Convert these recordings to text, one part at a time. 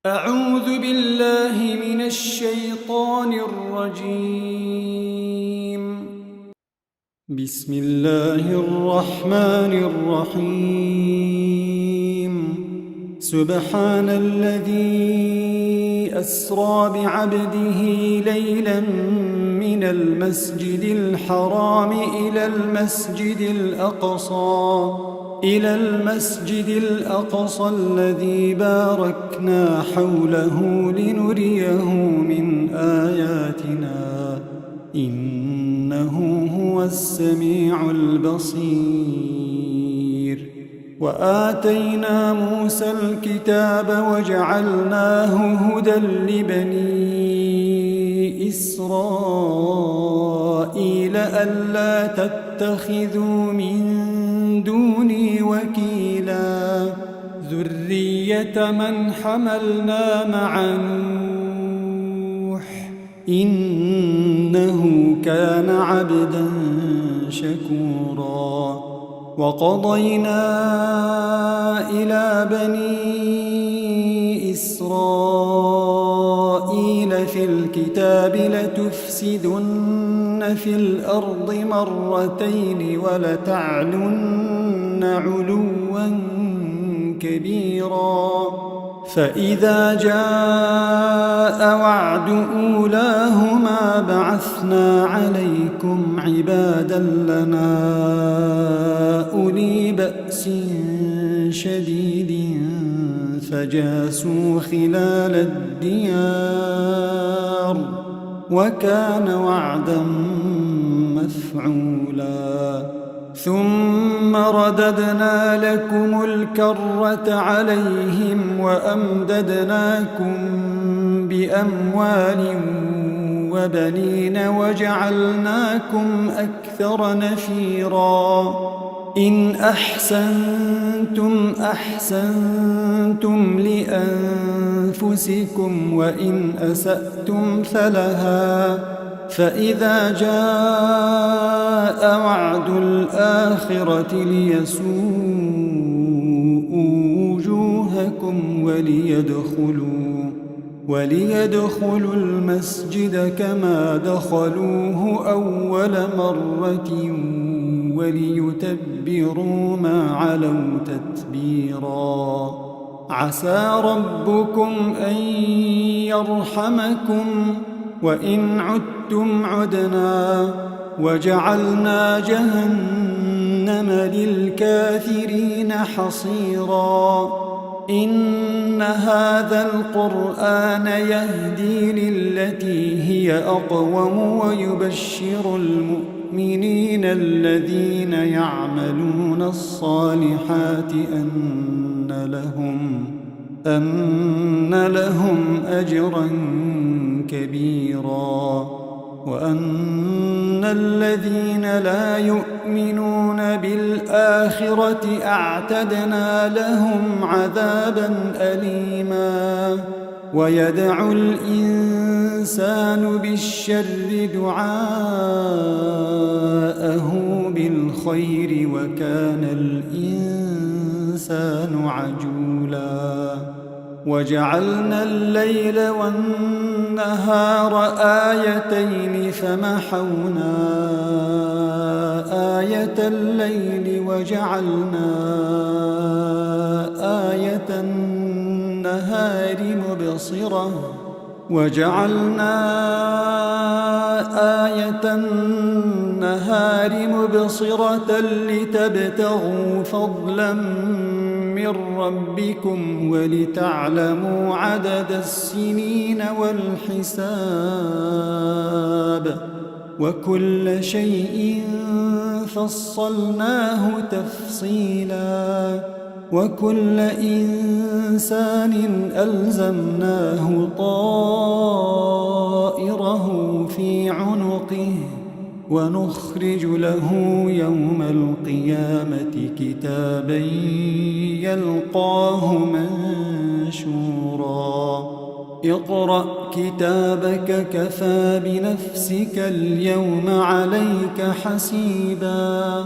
أعوذ بالله من الشيطان الرجيم. بسم الله الرحمن الرحيم. سبحان الذي أسرى بعبده ليلا من المسجد الحرام إلى المسجد الأقصى الذي باركنا حوله لنريه من آياتنا إنه هو السميع البصير. وآتينا موسى الكتاب وجعلناه هدى لبني إسرائيل ألا تتخذوا من دوني وكيلا ذرية من حملنا مع نوح إنه كان عبدا شكورا. وقضينا إلى بني إسرائيل في الكتاب لتفسدن في الأرض مرتين ولتعلن علوا كبيرا. فإذا جاء وعد أولاهما بعثنا عليكم عبادا لنا أولي بأس شديد فجاسوا خلال الديار وكان وعدا مفعولا. ثم رددنا لكم الكرة عليهم وأمددناكم بأموال وبنين وجعلناكم أكثر نفيرا. إن أحسنتم لأنفسكم وإن أسأتم فلها. فإذا جاء وعد الآخرة ليسوءوا وجوهكم وليدخلوا المسجد كما دخلوه أول مرة وليتبروا ما علوا تتبيرا. عسى ربكم أن يرحمكم وإن عدتم عدنا وجعلنا جهنم للكافرين حصيرا. إن هذا القرآن يهدي للتي هي أقوم ويبشر المؤمنين الذين يعملون الصالحات أن لهم أجرا كبيرا. وأن الذين لا يؤمنون بالآخرة أعتدنا لهم عذابا أليما. ويدعو الإنسان بالشر دعاءه بالخير وكان الإنسان عجولا. وجعلنا الليل والنهار آيتين فمحونا آية الليل وجعلنا آية النهار مبصرة لتبتغوا فضلا من ربكم ولتعلموا عدد السنين والحساب وكل شيء فصلناه تفصيلا. وكل إنسان ألزمناه طائره في عنقه ونخرج له يوم القيامة كتابا يلقاه منشورا. اقرأ كتابك كفى بنفسك اليوم عليك حسيبا.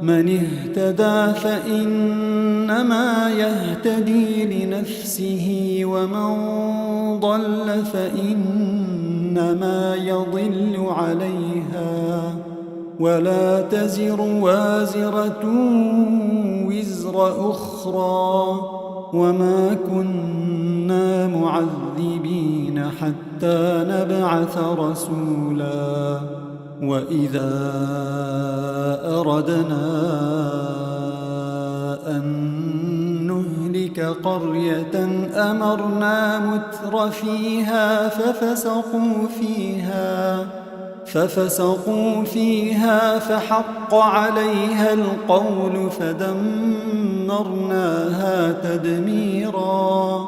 من اهتدى فإن فإنما يهتدي لنفسه ومن ضل فإنما يضل عليها ولا تزر وازرة وزر أخرى وما كنا معذبين حتى نبعث رسولا وإذا أردنا أن نهلك قرية أمرنا متر فيها ففسقوا فيها فحق عليها القول فدمرناها تدميرا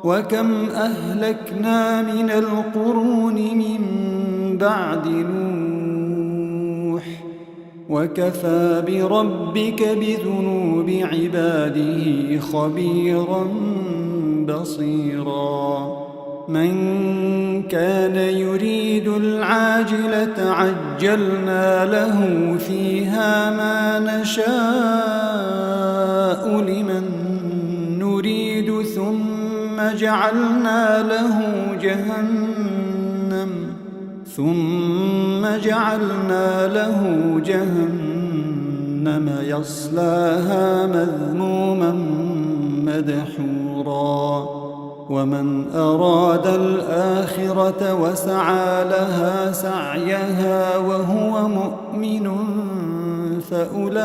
وكم أهلكنا من القرون من بعد نوح وكفى بربك بذنوب عباده خبيرا بصيرا من كان يريد العاجلة عجلنا له فيها ما نشاء لمن نريد ثم جعلنا له جهنم يصلاها مذموما مدحورا ومن أراد الآخرة وسعى لها سعيها وهو مؤمن فأولئك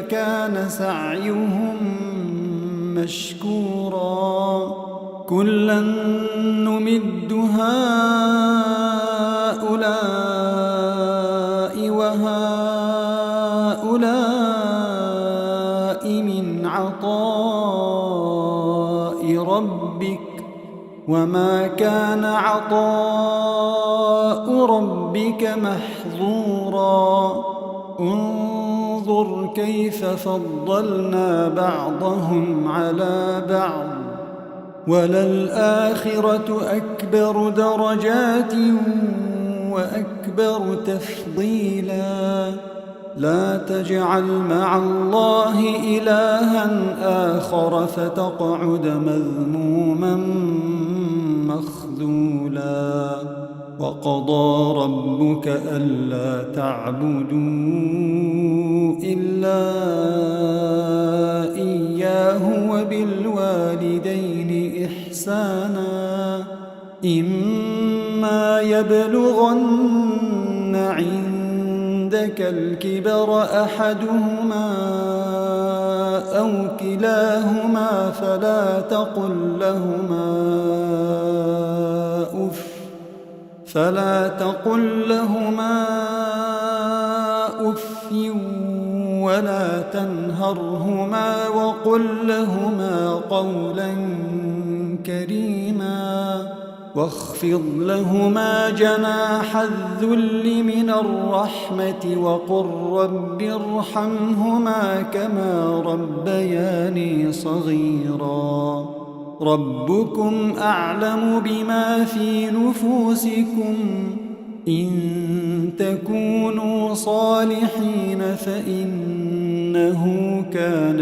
كان سعيهم مشكورا كلا نمد هؤلاء وهؤلاء من عطاء ربك وما كان عطاء ربك محظورا انظر كيف فضلنا بعضهم على بعض وللآخرة أكبر درجات وأكبر تفضيلا لا تجعل مع الله إلها آخر فتقعد مذموما مخذولا وقضى ربك ألا تعبدوا إلا إياه وبالوالدين إحسانا إما يبلغن عندك الكبر أحدهما أو كلاهما فلا تقل لهما أف ولا تنهرهما وقل لهما قولا كريما واخفض لهما جناح الذل من الرحمة وقل رب ارحمهما كما ربياني صغيرا ربكم أعلم بما في نفوسكم إن تكونوا صالحين فإنه كان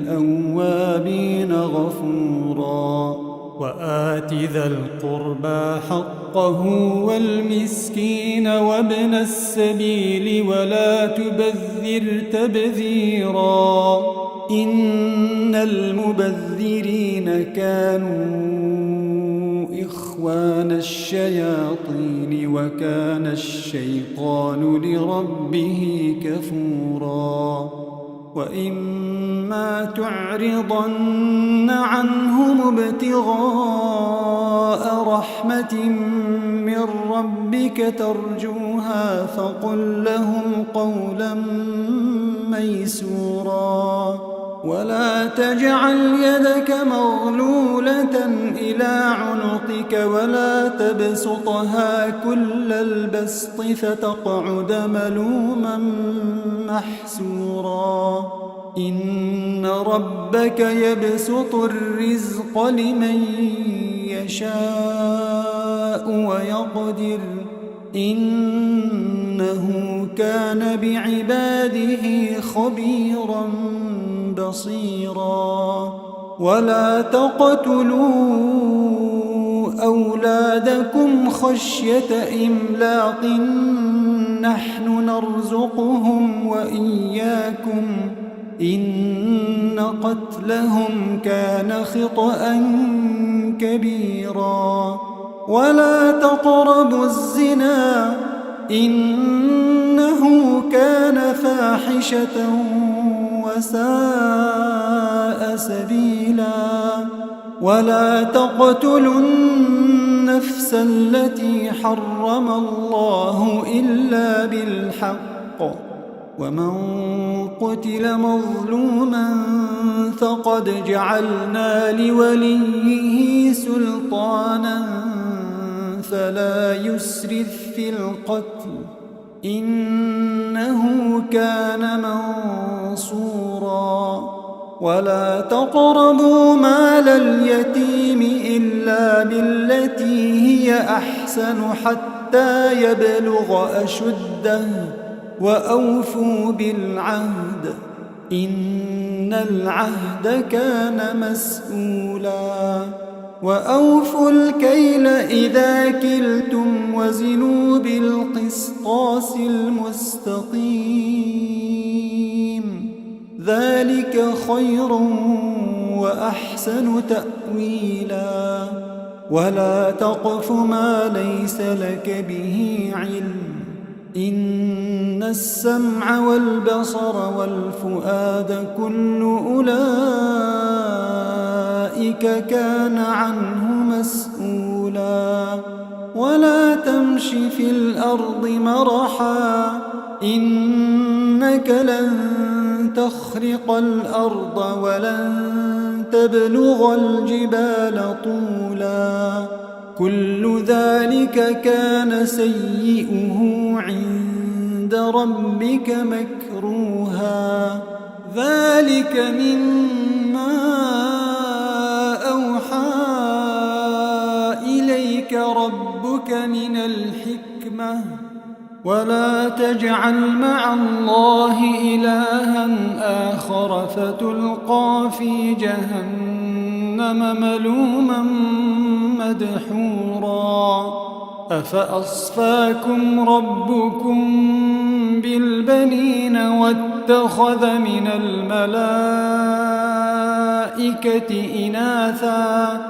للأوابين غفورا وآت ذا القربى حقه والمسكين وابن السبيل ولا تبذر تبذيرا إن المبذرين كانوا إخوان الشياطين وكان الشيطان لربه كفورا وإما تعرضن عنهم ابتغاء رحمة من ربك ترجوها فقل لهم قولا ميسورا ولا تجعل يدك مغلولة إلى عنقك ولا تبسطها كل البسط فتقعد ملوما محسورا إن ربك يبسط الرزق لمن يشاء ويقدر إنه كان بعباده خبيرا بصيرا ولا تقتلوا أولادكم خشية إملاق نحن نرزقهم وإياكم إن قتلهم كان خطأ كبيرا ولا تقربوا الزنا إنه كان فاحشة وساء سبيلا ولا تقتلوا النفس التي حرم الله إلا بالحق ومن قتل مظلوما فقد جعلنا لوليه سلطانا فلا يسرف في القتل إنه كان منصورا ولا تقربوا مال اليتيم إلا بالتي هي أحسن حتى يبلغ أشده وأوفوا بالعهد إن العهد كان مسؤولا وأوفوا الكيل إذا كلتم وزنوا بالقسطاس المستقيم ذلك خير وأحسن تأويلا ولا تقف ما ليس لك به علم إن السمع والبصر والفؤاد كل أولئك كان عنه مسؤولا ولا تمش في الأرض مرحا إنك لن تخرق الأرض ولن تبلغ الجبال طولا كل ذلك كان سيئه عند ربك مكروها ذلك مما أوحى إليك ربك من الحكمة ولا تجعل مع الله إلها آخر فتلقى في جهنم ملوما مدحورا أفأصفاكم ربكم بالبنين واتخذ من الملائكة إناثا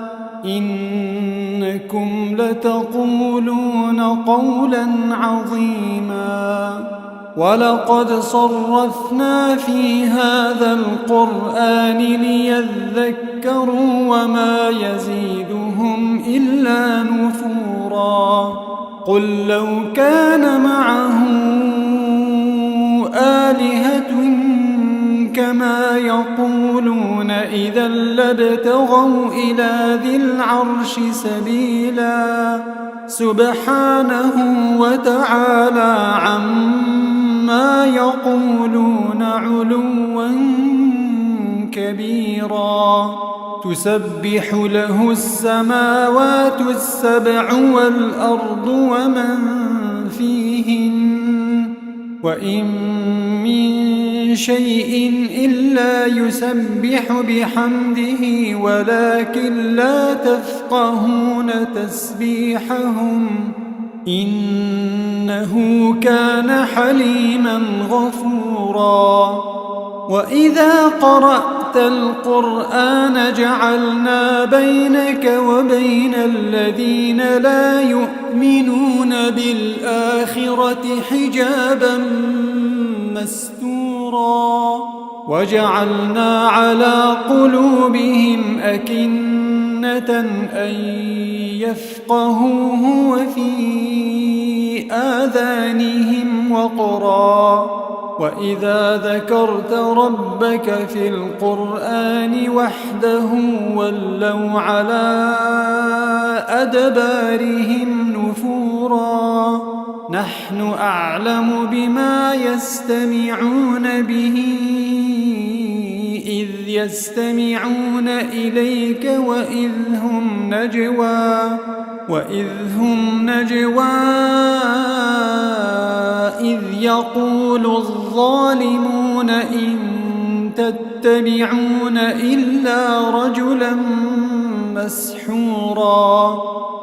إنكم لتقولون قولا عظيما ولقد صرفنا في هذا القرآن ليذكروا وما يزيدهم إلا نفورا قل لو كان معه آلهة كما يقولون إذا لابتغوا إلى ذي العرش سبيلا سبحانه وتعالى عما يقولون علوا كبيرا تسبح له السماوات السبع والأرض ومن فيهن وإن من شيء إلا يسبح بحمده ولكن لا تفقهون تسبيحهم إنه كان حليما غفورا وإذا قرأت القرآن جعلنا بينك وبين الذين لا يؤمنون بالآخرة حجابا مستورا وجعلنا على قلوبهم أكنة أن يفقهوه وفي آذانهم وقرا وإذا ذكرت ربك في القرآن وحده ولوا على أدبارهم نفورا نحن أعلم بما يستمعون به إذ يستمعون إليك وإذ هم نجوى إذ يقول الظالمون إن تتبعون إلا رجلا مسحورا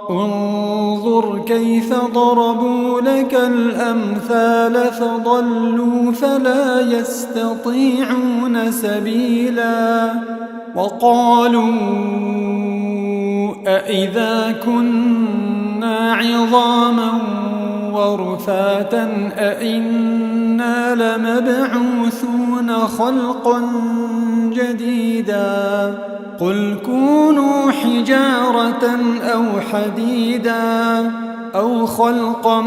انظر كيف ضربوا لك الأمثال فضلوا فلا يستطيعون سبيلا وقالوا أإذا كنا عظاما ورفاتا أإنا لمبعوثون خلقا جديدا قل كونوا حجارة أو حديدا أو خلقا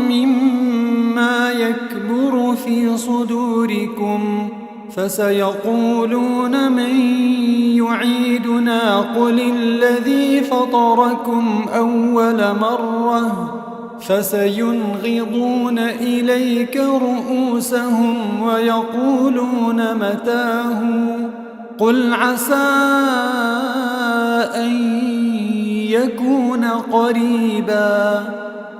مما يكبر في صدوركم فسيقولون من يعيدنا قل الذي فطركم أول مرة فسينغضون إليك رؤوسهم ويقولون متاه قل عسى أن يكون قريبا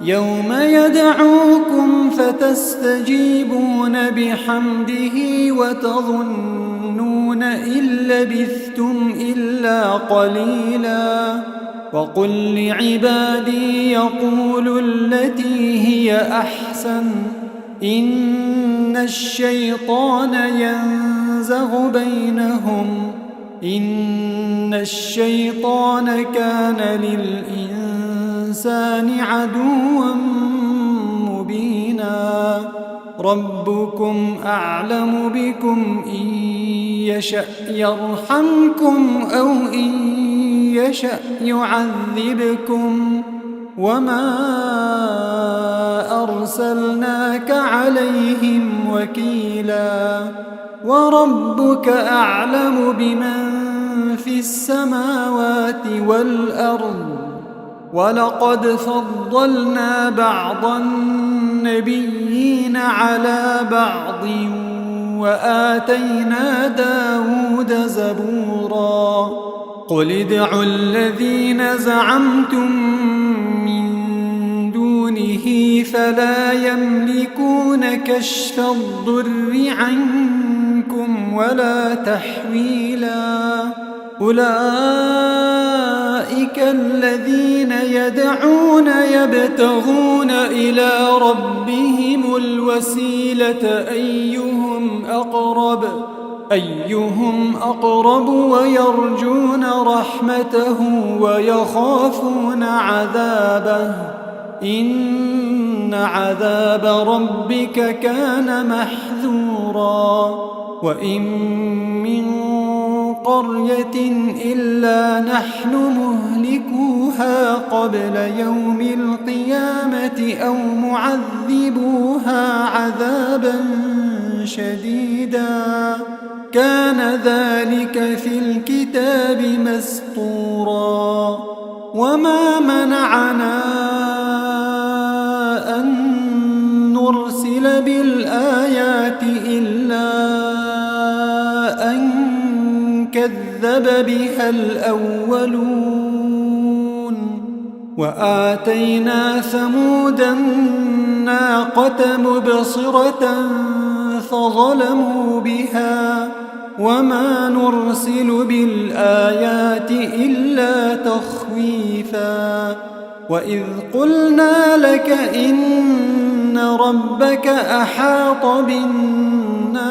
يوم يدعوكم فتستجيبون بحمده وتظنون إن لبثتم إلا قليلا وقل لعبادي يقولوا التي هي أحسن إن الشيطان ينزغ بينهم إن الشيطان كان للإنسان عدوا مبينا ربكم أعلم بكم إن يشأ يرحمكم أو إن يشأ يعذبكم وما أرسلناك عليهم وكيلا وربك أعلم بمن في السماوات والأرض ولقد فضلنا بعض النبيين على بعض وآتينا داود زبورا قل ادعوا الذين زعمتم من دونه فلا يملكون كشف الضر عنكم ولا تحويلا أولئك الذين يدعون يبتغون إلى ربهم الوسيلة أيهم أقرب ويرجون رحمته ويخافون عذابه إن عذاب ربك كان محذورا وإن من قرية إلا نحن مهلكوها قبل يوم القيامة أو معذبوها عذابا شديدا كان ذلك في الكتاب مسطورا وما منعنا أن نرسل بالآيات إلا أن كذب بها الأولون وآتينا ثمود الناقة مبصرة فظلموا بها وما نرسل بالآيات إلا تخويفا وإذ قلنا لك إن ربك أحاط بالناس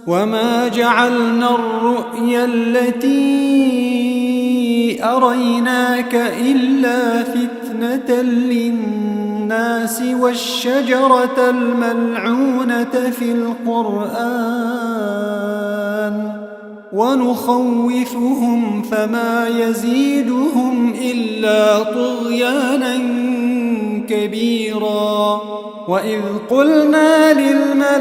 وما جعلنا الرؤيا التي أريناك إلا فتنة للناس والشجرة الملعونة في القرآن ونخوفهم فما يزيدهم إلا طغيانا كبيرا وإذ قلنا للملائكة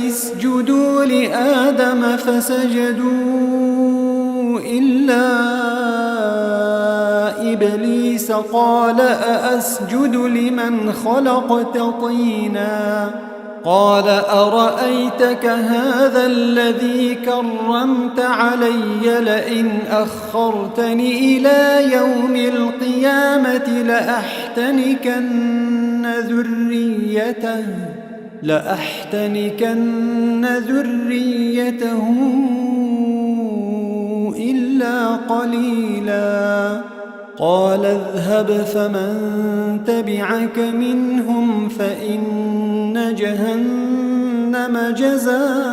اسجدوا لآدم فسجدوا إلا إبليس قال أأسجد لمن خلقت طينا قال أرأيتك هذا الذي كرمت علي لئن أخرتني إلى يوم القيامة لأحتنكن ذريته إلا قليلا قال اذهب فمن تبعك منهم فإن جهنم جزاؤكم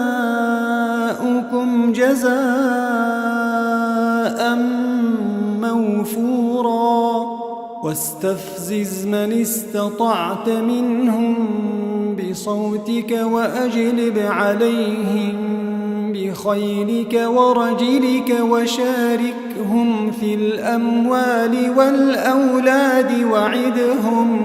جزاء موفورا واستفزز من استطعت منهم بصوتك وأجلب عليهم بخيلك ورجلك وشاركهم في الأموال والأولاد وعدهم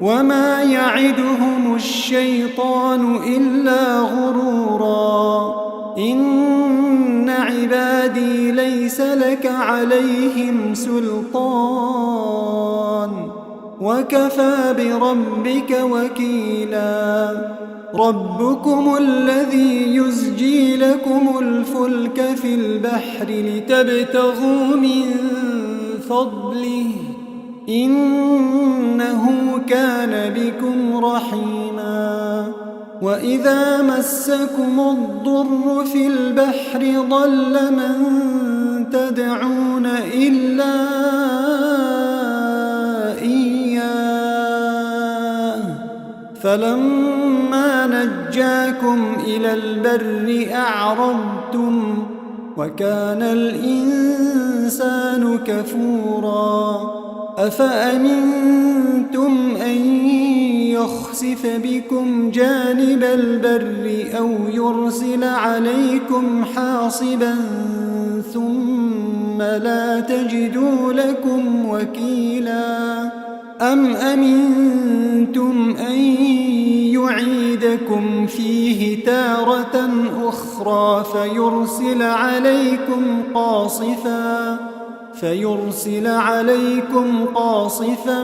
وما يعدهم الشيطان إلا غرورا إن عبادي ليس لك عليهم سلطان وكفى بربك وكيلا ربكم الذي يزجي لكم الفلك في البحر لتبتغوا من فضله إنه كان بكم رحيما وإذا مسكم الضر في البحر ضل من تدعون إلا إياه فلما نجاكم إلى البر أعرضتم وكان الإنسان كفورا أفأمنتم أن يخسف بكم جانب البر أو يرسل عليكم حاصبا ثم لا تجدوا لكم وكيلا أم أمنتم أن يعيدكم فيه تارة أخرى فيرسل عليكم قاصفا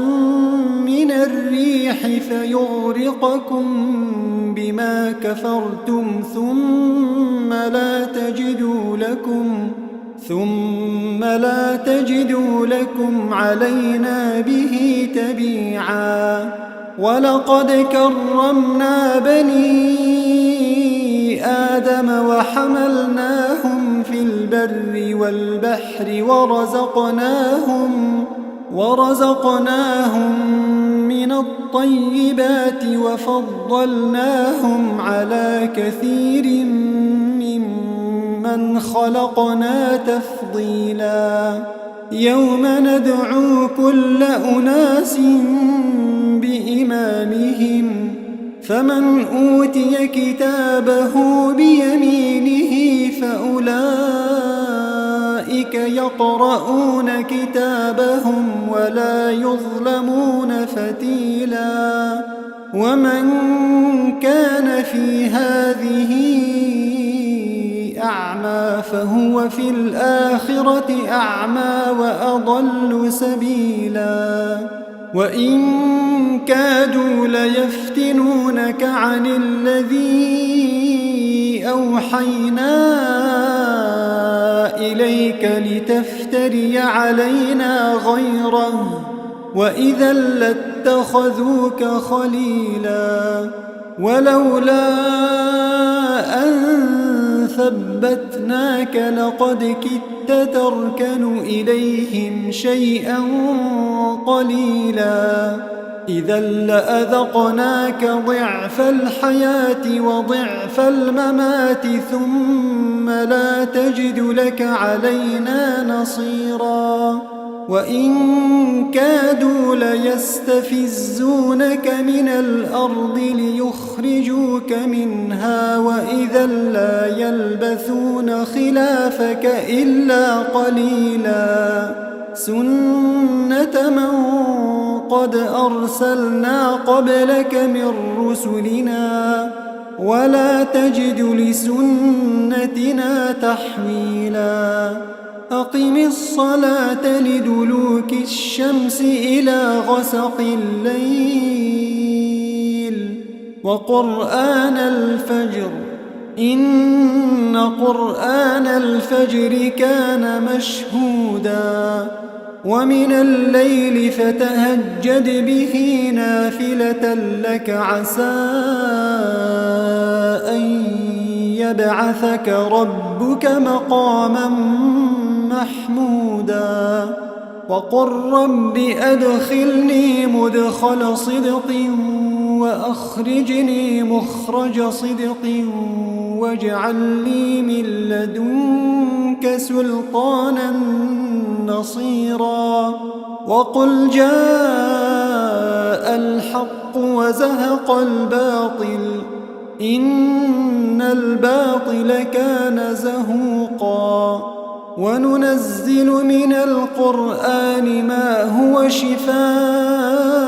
من الريح فيغرقكم بما كفرتم ثم لا تجدوا لكم علينا به تبيعا ولقد كرمنا بني آدم وحملناهم في البر والبحر ورزقناهم من الطيبات وفضلناهم على كثير ممن خلقنا تفضيلا يوم ندعو كل أناس بإمامهم فمن أوتي كتابه بيمينه فأولئك يقرؤون كتابهم ولا يظلمون فتيلا ومن كان في هذه أعمى فهو في الآخرة أعمى وأضل سبيلا وإن كادوا ليفتنونك عن الذي أوحينا إليك لتفتري علينا غيره وإذا لاتخذوك خليلا ولولا أن ثبتناك لقد كدت تركن إليهم شيئا قليلا إذا لأذقناك ضعف الحياة وضعف الممات ثم لا تجد لك علينا نصيرا وإن كادوا ليستفزونك من الأرض ليخرجوك منها وإذا لا يلبثون خلافك إلا قليلا سنة من قد أرسلنا قبلك من رسلنا ولا تجد لسنتنا تحويلا أقم الصلاة لدلوك الشمس إلى غسق الليل وقرآن الفجر إن قرآن الفجر كان مشهودا ومن الليل فتهجد به نافلة لك عسى أن يبعثك ربك مقاما محمودا وقل رب أدخلني مدخل صدق وأخرجني مخرج صدق واجعل لي من لدنك سلطانا نصيرا وقل جاء الحق وزهق الباطل إن الباطل كان زهوقا وننزل من القرآن ما هو شفاء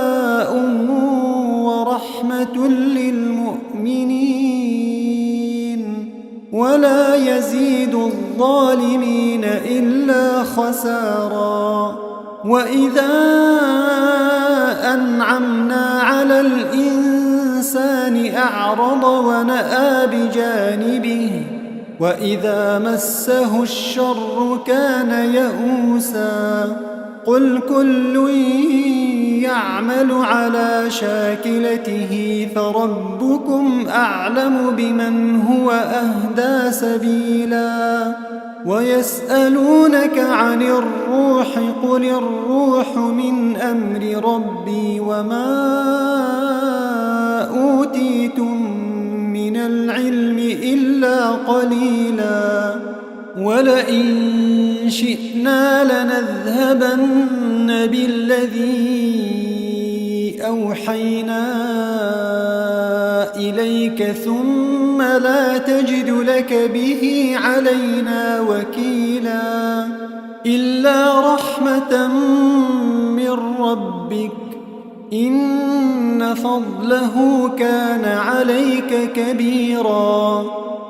ورحمة للمؤمنين ولا يزيد الظالمين إلا خسارا وإذا أنعمنا على الإنسان أعرض ونأى بجانبه وإذا مسه الشر كان يئوسا قل كل يعمل على شاكلته فربكم أعلم بمن هو أهدى سبيلا ويسألونك عن الروح قل الروح من أمر ربي وما أوتيتم من العلم إلا قليلا ولئن شئنا لنذهبن بالذي أوحينا إليك ثم لا تجد لك به علينا وكيلا إلا رحمة من ربك إن فضله كان عليك كبيرا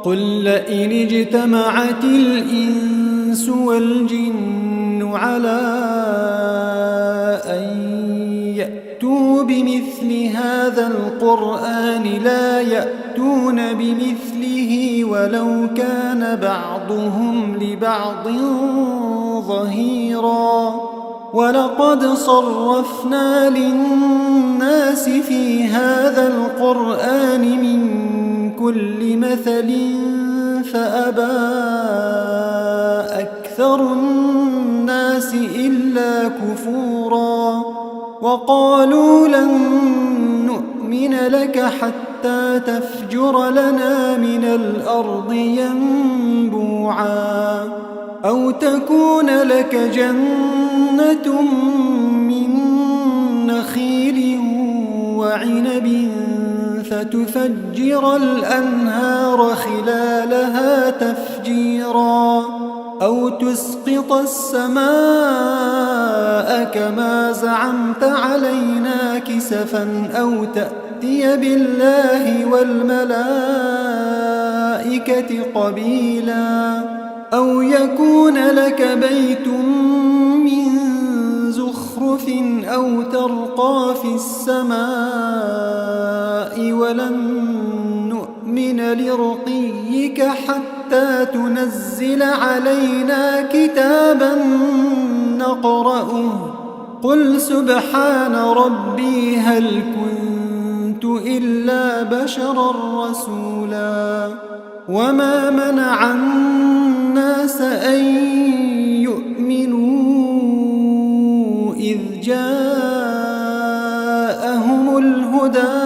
قل لئن اجتمعت الإنس والجن على أن يأتوا بمثل هذا القرآن لا يأتون بمثله ولو كان بعضهم لبعض ظهيرا ولقد صرفنا للناس في هذا القرآن من كل مثل فأبى أكثر الناس إلا كفورا وقالوا لن نؤمن لك حتى تفجر لنا من الأرض ينبوعا أو تكون لك جنة من نخيل وعنب فتفجر الأنهار خلالها تفجيرا أو تسقط السماء كما زعمت علينا كسفا أو تأتي بالله والملائكة قبيلا أو يكون لك بيت من زخرف أو ترقى في السماء ولن نؤمن لرقيك حتى تنزل علينا كتابا نقرأه قل سبحان ربي هل كنت إلا بشرا رسولا وما منع الناس أن يؤمنوا إذ جاءهم الهدى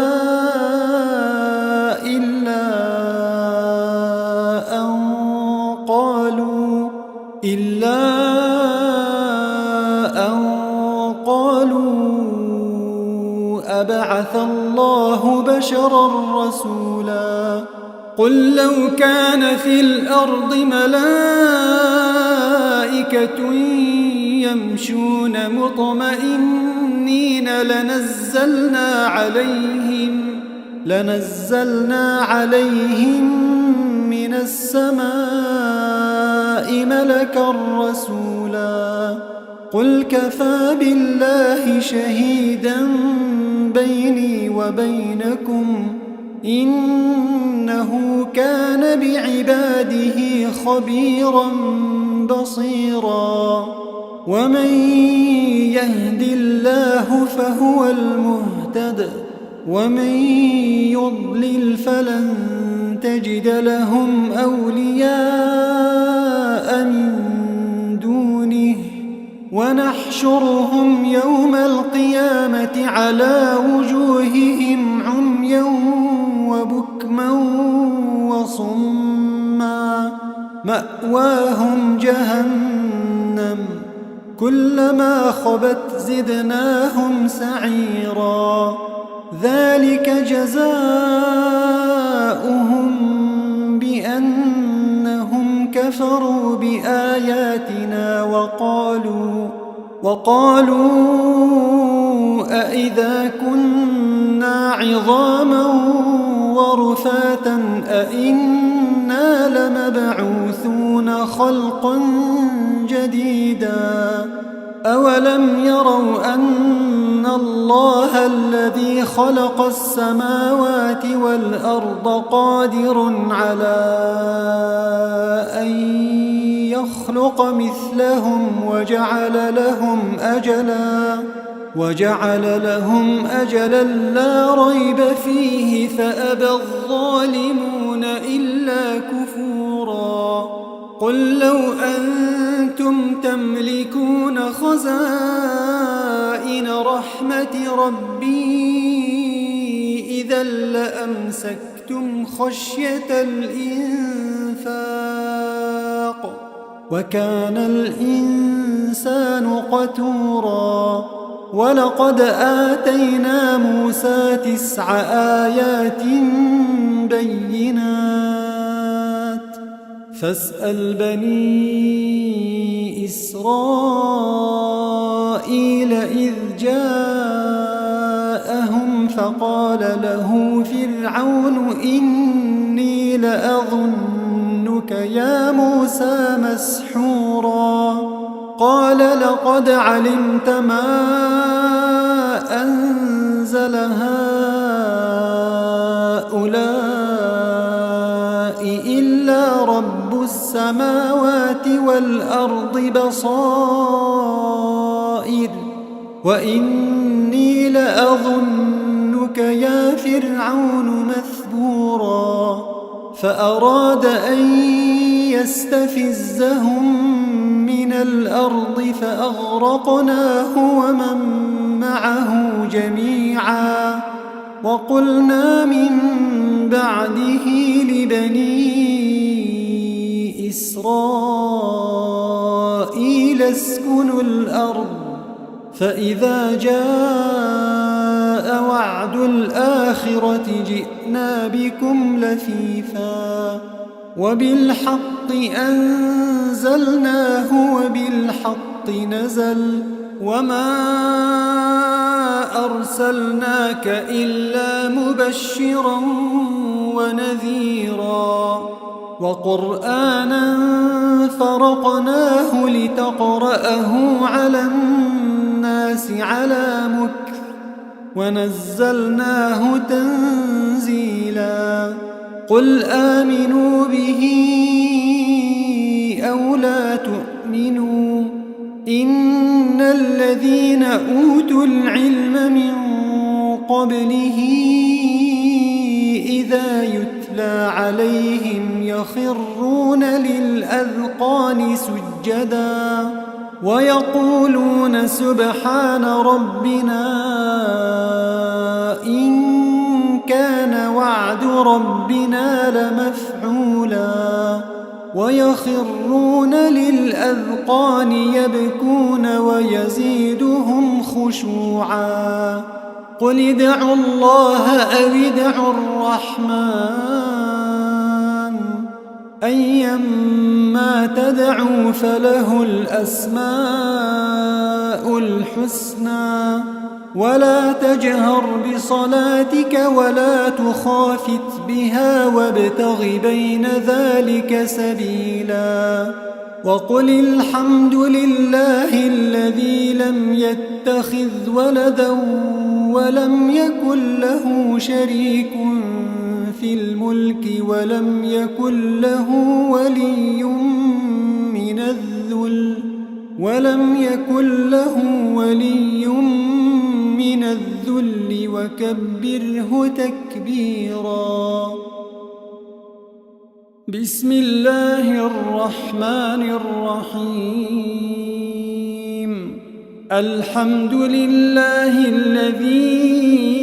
إلا أن قالوا أبعث الله بشرا رسولا قل لو كان في الأرض ملائكة يمشون مطمئنين لنزلنا عليهم من السماء ملكا رسولا قل كفى بالله شهيدا بيني وبينكم إنه كان بعباده خبيرا بصيرا ومن يهد الله فهو المهتد ومن يضلل فلن تجد لهم أولياء من دونه ونحشرهم يوم القيامة على وجوههم عميا وبكما وصما مأواهم جهنم كلما خبت زدناهم سعيرا ذلك جزاؤهم بأنهم كفروا بآياتنا وقالوا أإذا كنا عظاما ورفاتا أإنا لمبعوثون خلقا جديدا أولم يروا أن الله الذي خلق السماوات والأرض قادر على أن يخلق مثلهم وجعل لهم أجلا لا ريب فيه فأبى الظالمون إلا كفورا قل لو أنتم تملكون خزائن رحمة ربي إذا لأمسكتم خشية الإنفاق وكان الإنسان قتورا ولقد آتينا موسى 9 آيات بينات فاسأل بني إسرائيل إذ جاءهم فقال له فرعون إني لأظنك يا موسى مسحورا قال لقد علمت ما أنزل هؤلاء إلا رب السماوات والأرض بصائر وإني لأظنك يا فرعون مثبورا فأراد أن يستفزهم من الأرض فأغرقناه ومن معه جميعا وقلنا من بعده لبني إسرائيل اسكنوا الأرض فإذا جاء وعد الآخرة جئنا بكم لفيفا وبالحق أنزلناه وبالحق نزل وما أرسلناك إلا مبشرا ونذيرا وقرآنا فرقناه لتقرأه على الناس على مكث ونزلناه تنزيلا قل آمنوا به أو لا تؤمنوا إن الذين أوتوا العلم من قبله إذا يتلى عليهم يخرون للأذقان سجدا ويقولون سبحان ربنا إن كان وعد ربنا لمفعولا ويخرون للأذقان يبكون ويزيدهم خشوعا قل ادعوا الله أو ادعوا الرحمن أيما تدعوا فله الأسماء الحسنى ولا تجهر بصلاتك ولا تخافت بها وابتغ بين ذلك سبيلا وقل الحمد لله الذي لم يتخذ ولدا ولم يكن له شريك في الملك ولم يكن له ولي من الذل وكبره تكبيرا. بسم الله الرحمن الرحيم. الحمد لله الذي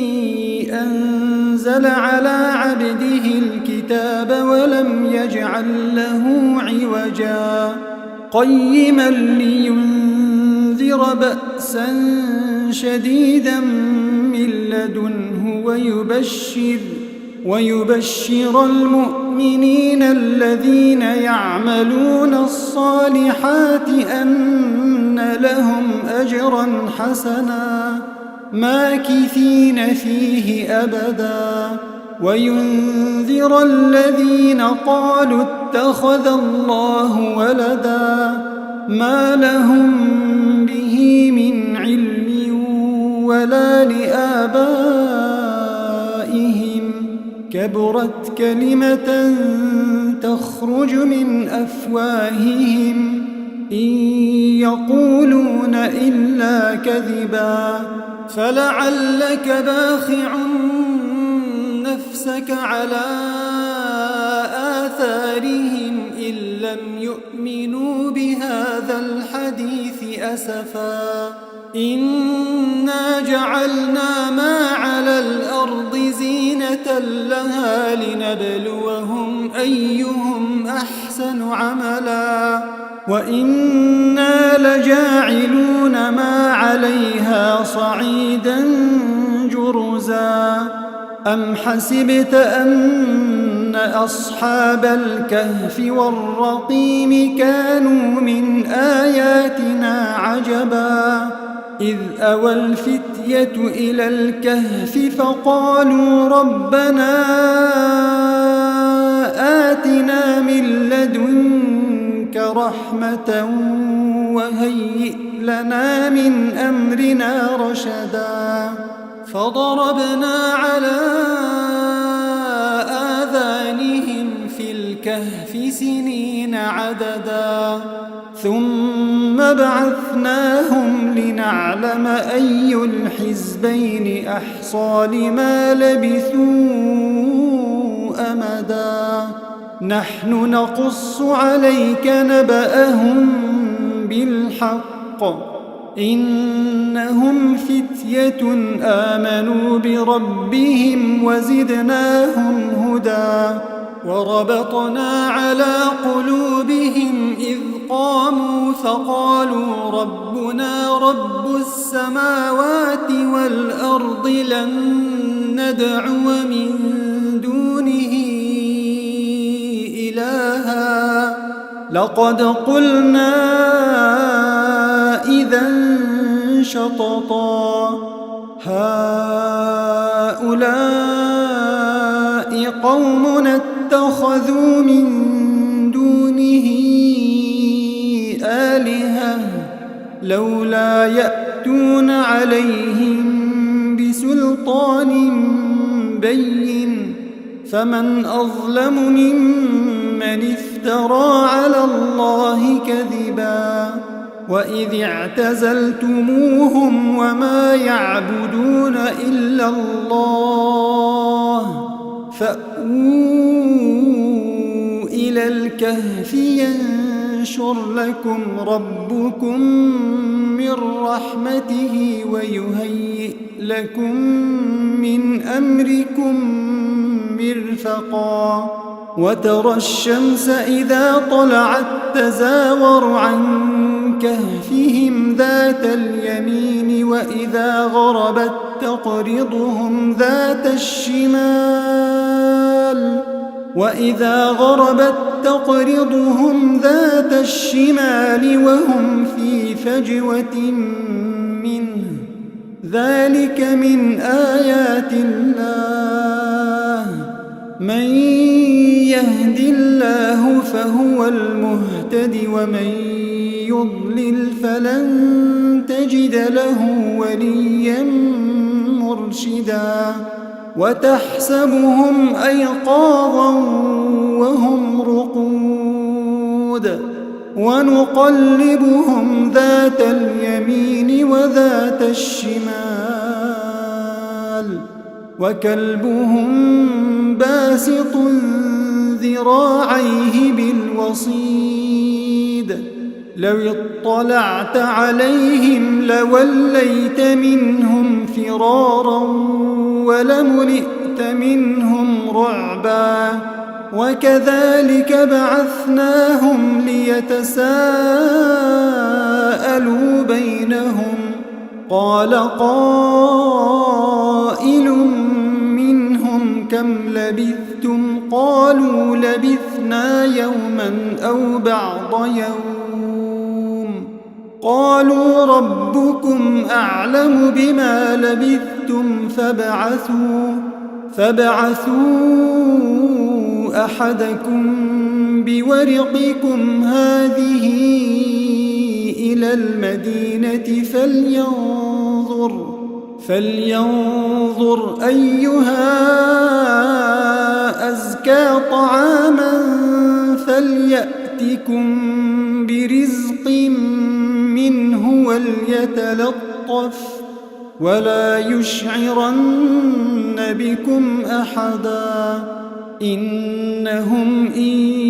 أنزل على عبده الكتاب ولم يجعل له عوجا قيما لينذر بأسا شديدا من لدنه ويبشر المؤمنين الذين يعملون الصالحات أن لهم أجرا حسنا ماكثين فيه أبدا وينذر الذين قالوا اتخذ الله ولدا ما لهم به من علم ولا لآبائهم كبرت كلمة تخرج من أفواههم إن يقولون إلا كذبا فلعلك باخع نفسك على آثارهم إن لم يؤمنوا بهذا الحديث أسفا إنا جعلنا ما على الأرض زينة لها لنبلوهم أيهم أحسن عملا وإنا لجاعلون ما عليها صعيدا جرزا أم حسبت أن أصحاب الكهف والرقيم كانوا من آياتنا عجبا إذ أوى الفتية إلى الكهف فقالوا ربنا آتنا من لدنك رحمة وهيئ لنا من أمرنا رشدا فضربنا على آذانهم في الكهف سنين عددا ثم بعثناهم لنعلم أي الحزبين أحصى لما لبثوا أمدا نحن نقص عليك نبأهم بالحق إنهم فتية آمنوا بربهم وزدناهم هدى وربطنا على قلوبهم إذ قاموا فقالوا ربنا رب السماوات والأرض لن ندعو من دونه إلها لقد قلنا إذا شططا هؤلاء قومنا اتخذوا من دونه آلهة لولا يأتون عليهم بسلطان بين فمن أظلم ممن افترى على الله كذبا وإذ اعتزلتموهم وما يعبدون إلا الله فأووا إلى الكهف ينشر لكم ربكم من رحمته ويهيئ لكم من أمركم مرفقا وترى الشمس إذا طلعت تزاور عن كهفهم ذات اليمين وإذا غربت تقرضهم ذات الشمال وهم في فجوة منه ذلك من آيات الله من يهد الله فهو المهتد ومن يضلل فلن تجد له وليا مرشدا وتحسبهم أيقاظا وهم رقود ونقلبهم ذات اليمين وذات الشمال وكلبهم باسط ذراعيه بالوصيد لو اطلعت عليهم لوليت منهم فرارا ولملئت منهم رعبا وكذلك بعثناهم ليتساءلوا بينهم قال قائل منهم كم لبثتم قالوا لبثنا يوما أو بعض يوم قالوا ربكم أعلم بما لبثتم فابعثوا أحدكم بورقكم هذه إلى المدينة فلينظر أيها أزكى طعاما فليأتكم برزق منه وليتلطف ولا يشعرن بكم أحدا إنهم إن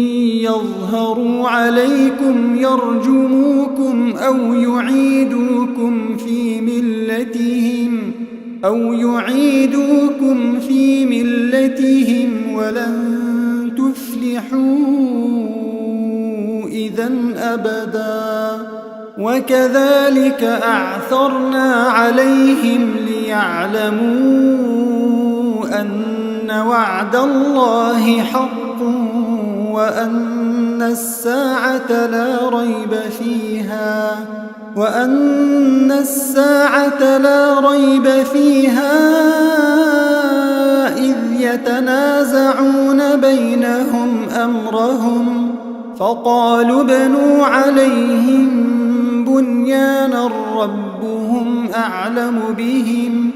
يظهروا عليكم يرجموكم أو يعيدوكم في ملتهم ولن تفلحوا إذا أبدا وكذلك أعثرنا عليهم ليعلموا أن وعد الله حق وأن الساعة لا ريب فيها إذ يتنازعون بينهم أمرهم فقالوا ابنوا عليهم بنيانا ربهم أعلم بهم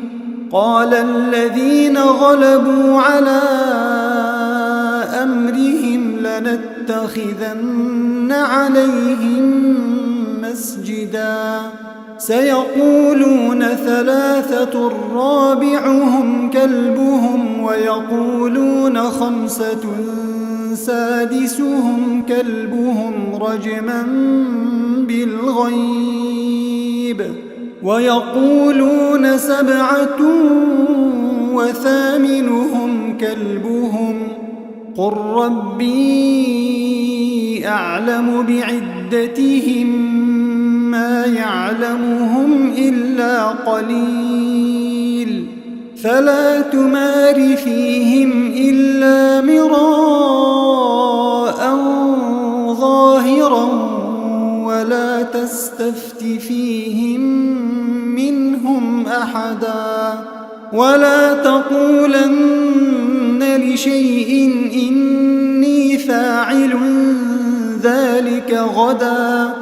قال الذين غلبوا على أمرهم لنتخذن عليهم مسجدا سيقولون ثلاثة رابعهم كلبهم ويقولون خمسة سادسهم كلبهم رجما بالغيب ويقولون سبعة وثامنهم كلبهم قل ربي أعلم بعدتهم ما يعلمهم إلا قليل فلا تمار فيهم إلا مراء ظاهرا ولا تستفت فيهم منهم أحدا ولا تقولن لشيء إني فاعل ذلك غدا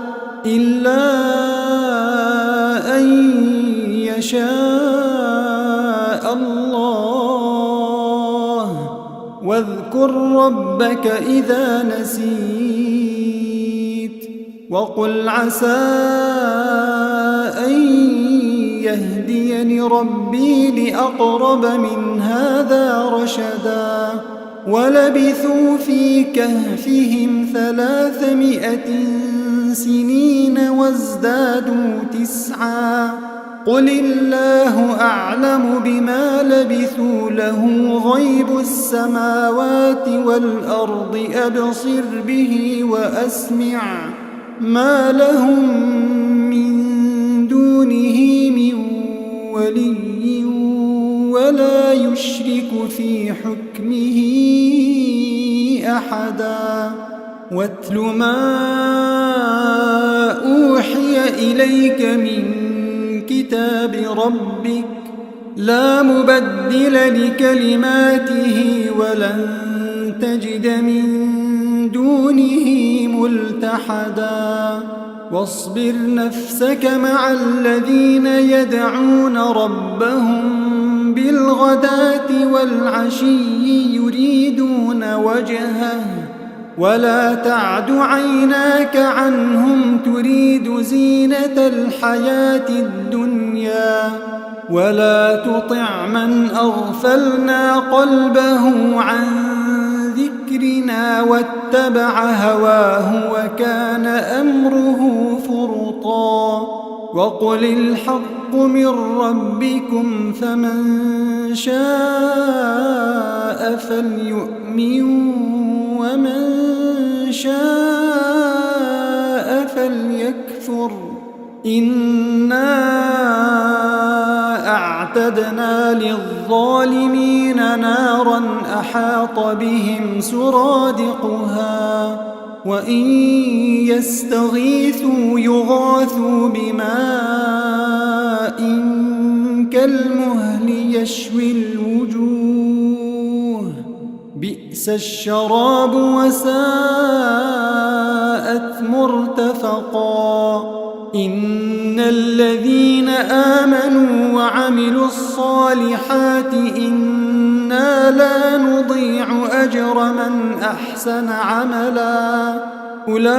إلا أن يشاء الله واذكر ربك إذا نسيت وقل عسى أن يهديني ربي لأقرب من هذا رشدا ولبثوا في كهفهم 300 سنين وازدادوا 9 قل الله أعلم بما لبثوا له غيب السماوات والأرض أبصر به وأسمع ما لهم من دونه من ولي ولا يشرك في حكمه أحدا واتل ما أوحي إليك من كتاب ربك لا مبدل لكلماته ولن تجد من دونه ملتحدا واصبر نفسك مع الذين يدعون ربهم بالغداة والعشي يريدون وجهه ولا تعد عيناك عنهم تريد زينة الحياة الدنيا ولا تطع من أغفلنا قلبه عن ذكرنا واتبع هواه وكان أمره فرطا وقل الحق من ربكم فمن شاء فليؤمن ومن شاء فليكفر إنا أعتدنا للظالمين نارا أحاط بهم سرادقها وإن يستغيثوا يغاثوا بماء كالمهل يشوي الوجوه بئس الشراب وساءت مرتفقا إن الذين آمنوا وعملوا الصالحات إنا لا نضيع أجر من أحسن عملا أولئك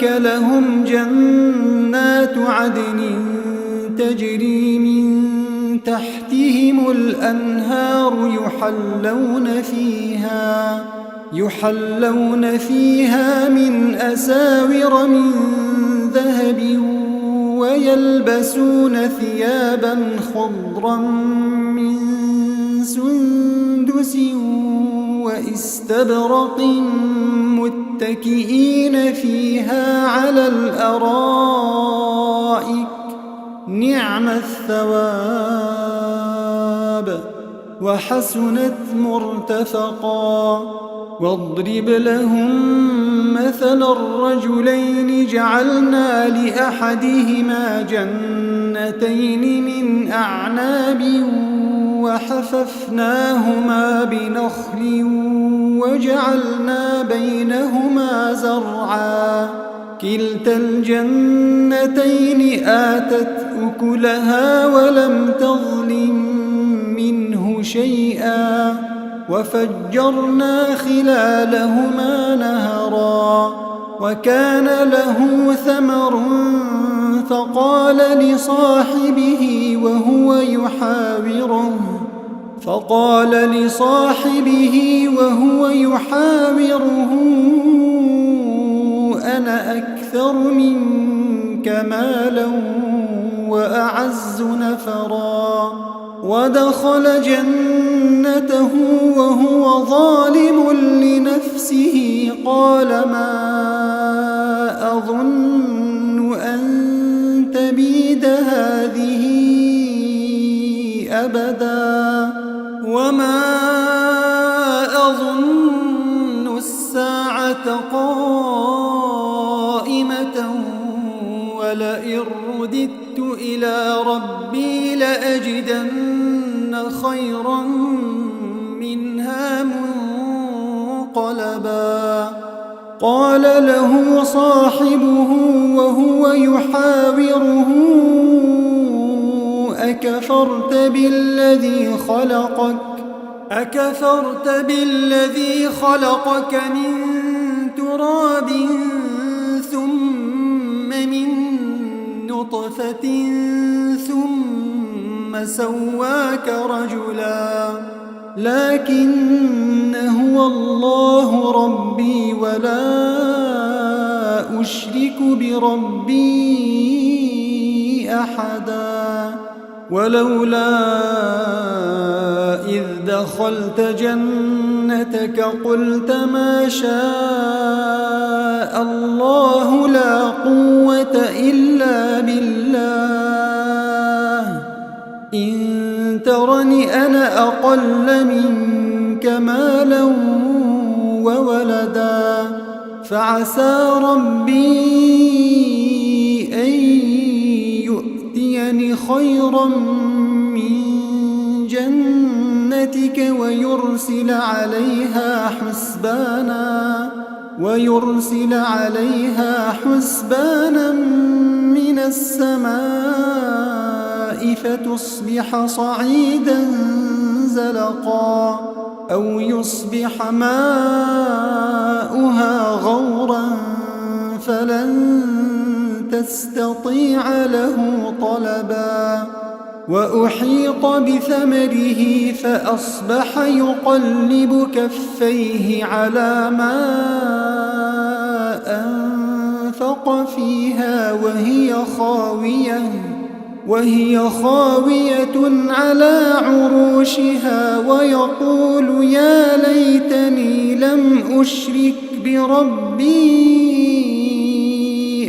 لهم جنات عدن تجري من تحتهم الأنهار يحلون فيها من أساور من ذهب ويلبسون ثيابا خضرا من سندس واستبرق متكئين فيها على الأرائك نعم الثواب وحسنت مرتفقا واضرب لهم مثل الرجلين جعلنا لأحدهما جنتين من أعناب وحففناهما بنخل وجعلنا بينهما زرعا كلتا الجنتين آتت أكلها ولم تظلم منه شيئا وفجرنا خلالهما نهرا وكان له ثمر فقال لصاحبه وهو يحاوره أنا أكثر منك مالا وأعز نفرا ودخل جنته وهو ظالم لنفسه قال ما أظن أن تبيد هذه أبدا وما أظن الساعة قائمة ولئن رددت إلى ربي لأجدن خيرا منها منقلبا قال له صاحبه وهو يحاوره أكفرت بالذي خلقك من تراب ثم من نطفة ثم سواك رجلا لكن هو الله ربي ولا أشرك بربي أحدا ولولا إذ دخلت جنتك قلت ما شاء الله لا قوة إلا بالله إن ترني أنا أقل منك مالا وولدا فعسى ربي أن يؤتيني خيرا من جنتك ويرسل عليها حسبانا من السماء فتصبح صعيدا زلقا أو يصبح ماؤها غورا فلن تستطيع له طلبا وأحيط بثمره فأصبح يقلب كفيه على ما أنفق فيها وهي خاوية على عروشها ويقول يا ليتني لم أشرك بربي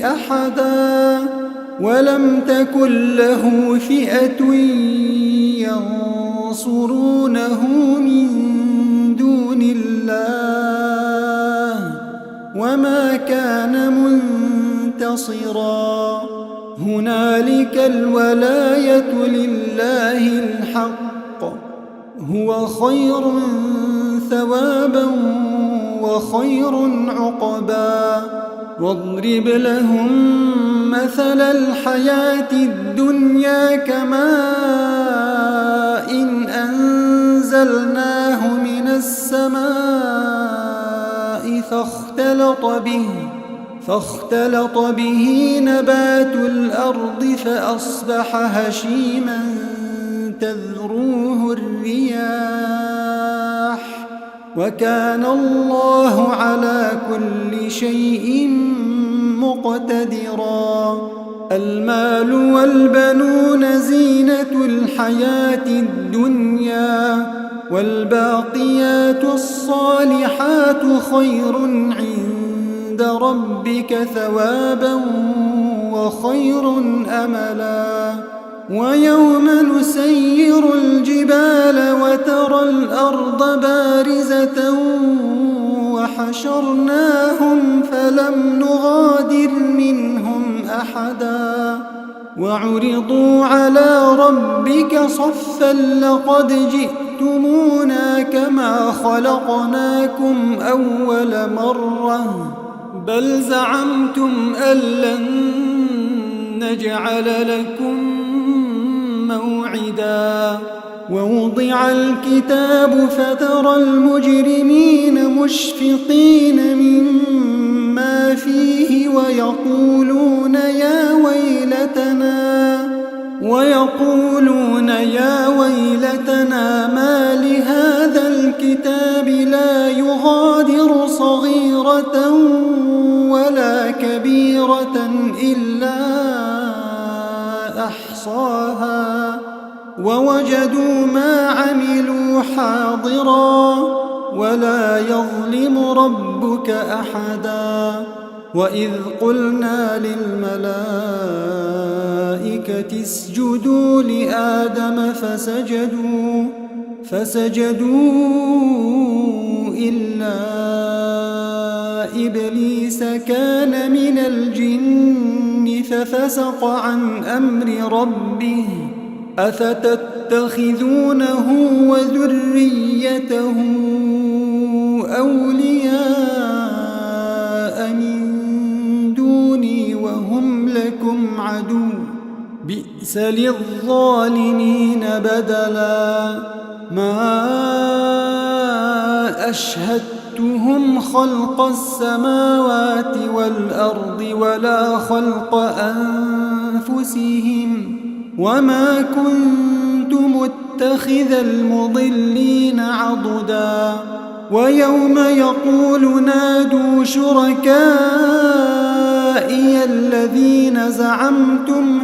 أحدا ولم تكن له فئة ينصرونه من دون الله وما كان منتصرا هنالك الولاية لله الحق هو خير ثوابا وخير عقبا واضرب لهم مثل الحياة الدنيا كماء إن أنزلناه من السماء فاختلط به نبات الأرض فأصبح هشيما تذروه الرياح وكان الله على كل شيء مقتدرا المال والبنون زينة الحياة الدنيا والباقيات الصالحات خير عند ربك ثوابا وخير أملا ويوم نسير الجبال وترى الأرض بارزة وحشرناهم فلم نغادر منهم أحدا وعرضوا على ربك صفا لقد جئتمونا كما خلقناكم أول مرة بل زعمتم أن لن نجعل لكم موعدا ووضع الكتاب فترى المجرمين مشفقين مما فيه ويقولون يا ويلتنا ما لهذا الكتاب لا يغادر صغيرة ولا كبيرة إلا أحصاها ووجدوا ما عملوا حاضرا ولا يظلم ربك أحدا وإذ قلنا للملائكة اسجدوا لآدم فسجدوا إلا إبليس كان من الجن ففسق عن أمر ربه أفتتخذونه وذريته أولياء من دوني وهم لكم عدو بئس للظالمين بدلا ما أشهدتهم خلق السماوات والأرض ولا خلق أنفسهم وما كنت متخذ المضلين عضدا ويوم يقول نادوا شركائي الذين زعمتم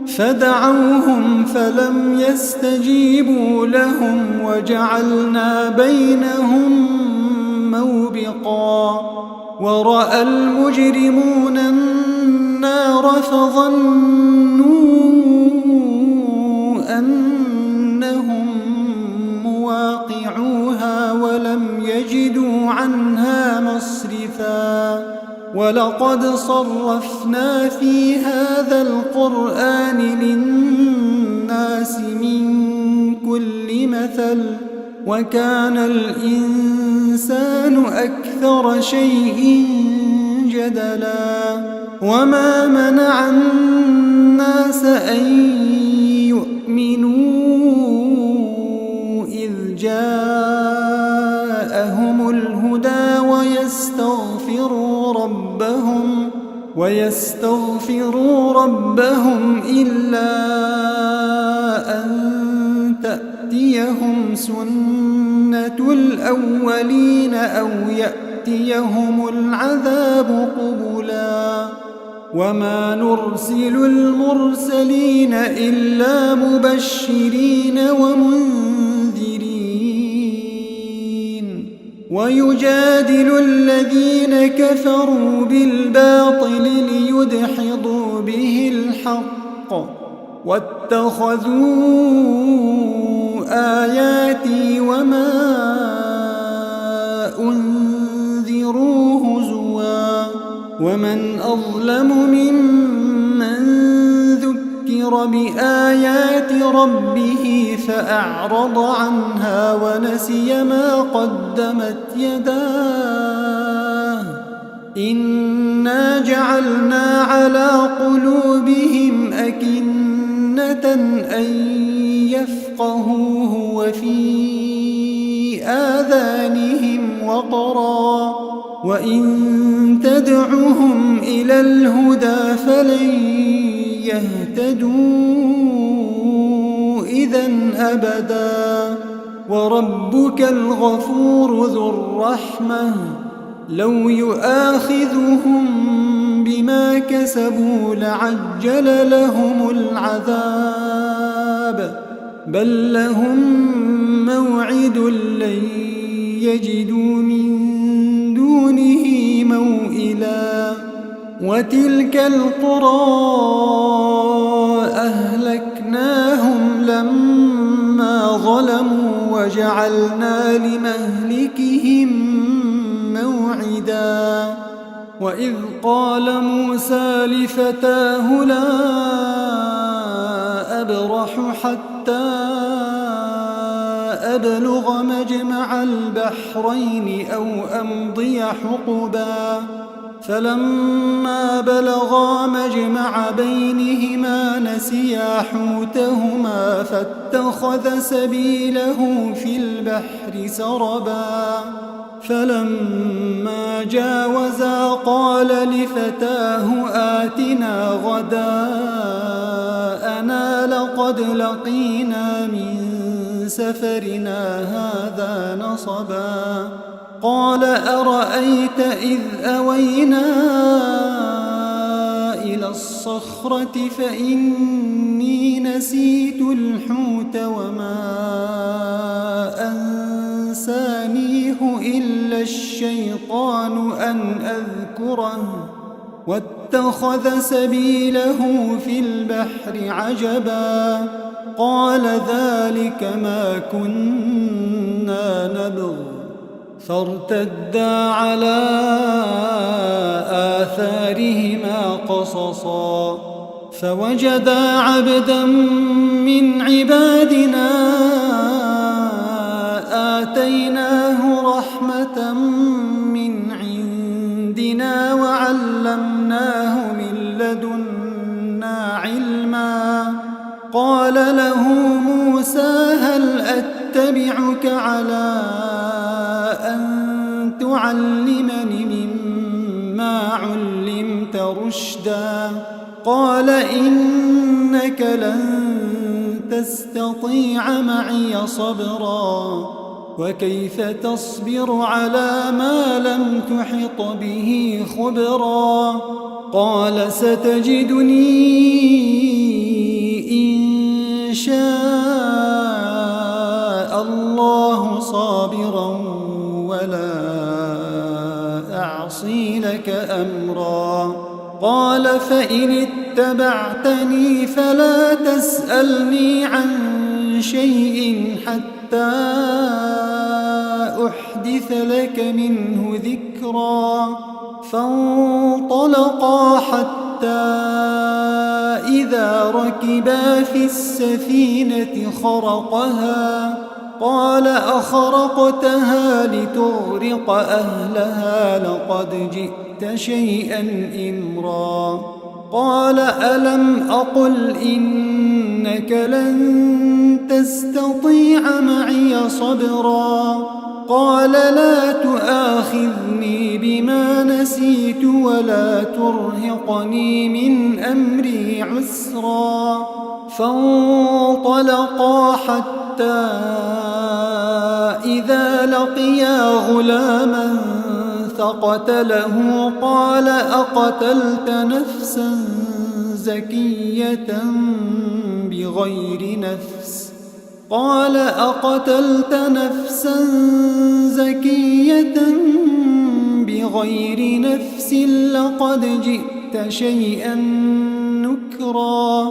فدعوهم فلم يستجيبوا لهم وجعلنا بينهم موبقا ورأى المجرمون النار فظنوا أنهم مواقعوها ولم يجدوا عنها مصرفا ولقد صرفنا في هذا القرآن للناس من كل مثل وكان الإنسان أكثر شيء جدلا وما منع الناس أن يؤمنوا إذ جاءهم الهدى ويستغفروا ربهم إلا أن تأتيهم سنة الأولين أو يأتيهم العذاب قبلا وما نرسل المرسلين إلا مبشرين ومنذرين ويجادل الذين كفروا بالباطل ليدحضوا به الحق واتخذوا آياتي وما أنذروا هزوا ومن أظلم ممن ذكر بآيات ربه فأعرض عنها ونسي ما قدمت يداه إنا جعلنا على قلوبهم أكنة أن يفقهوه وفي آذانهم وقرا وإن تدعهم إلى الهدى فلن يهتدوا إذن أبدا وربك الغفور ذو الرحمة لو يؤاخذهم بما كسبوا لعجل لهم العذاب بل لهم موعد لن يجدوا من دونه موئلا وتلك القرى أهلكناهم لما ظلموا وجعلنا لمهلكهم موعدا وإذ قال موسى لفتاه لا أبرح حتى أبلغ مجمع البحرين أو أمضي حقبا فلما بلغا مجمع بينهما نسيا حوتهما فاتخذ سبيله في البحر سربا فلما جاوزا قال لفتاه آتنا غداءنا لقد لقينا من سفرنا هذا نصبا قال أرأيت إذ أوينا إلى الصخرة فإني نسيت الحوت وما أنسانيه إلا الشيطان أن أذكره واتخذ سبيله في البحر عجبا قال ذلك ما كنا نبغ فارتدا على آثارهما قصصا فوجدا عبدا من عبادنا آتيناه رحمة من عندنا وعلمناه من لدنا علما قال له موسى هل أتبعك على أن تعلمني مما علمت رشدا قال إنك لن تستطيع معي صبرا وكيف تصبر على ما لم تحط به خبرا قال ستجدني إن شاء الله صابرا ولا أعصي لك أمرا قال فإن اتبعتني فلا تسألني عن شيء حتى أحدث لك منه ذكرا فانطلقا حتى إذا ركبا في السفينة خرقها قال أخرقتها لتغرق أهلها لقد جئت شيئا إمرا قال ألم أقل إنك لن تستطيع معي صبرا قال لا تؤاخذني بما نسيت ولا ترهقني من أمري عسرا فانطلقا حتى إذا لقيا غلاما فقتله قال أقتلت نفسا زكية بغير نفس قال أقتلت نفسا زكية بغير نفس لقد جئت شيئا نكرا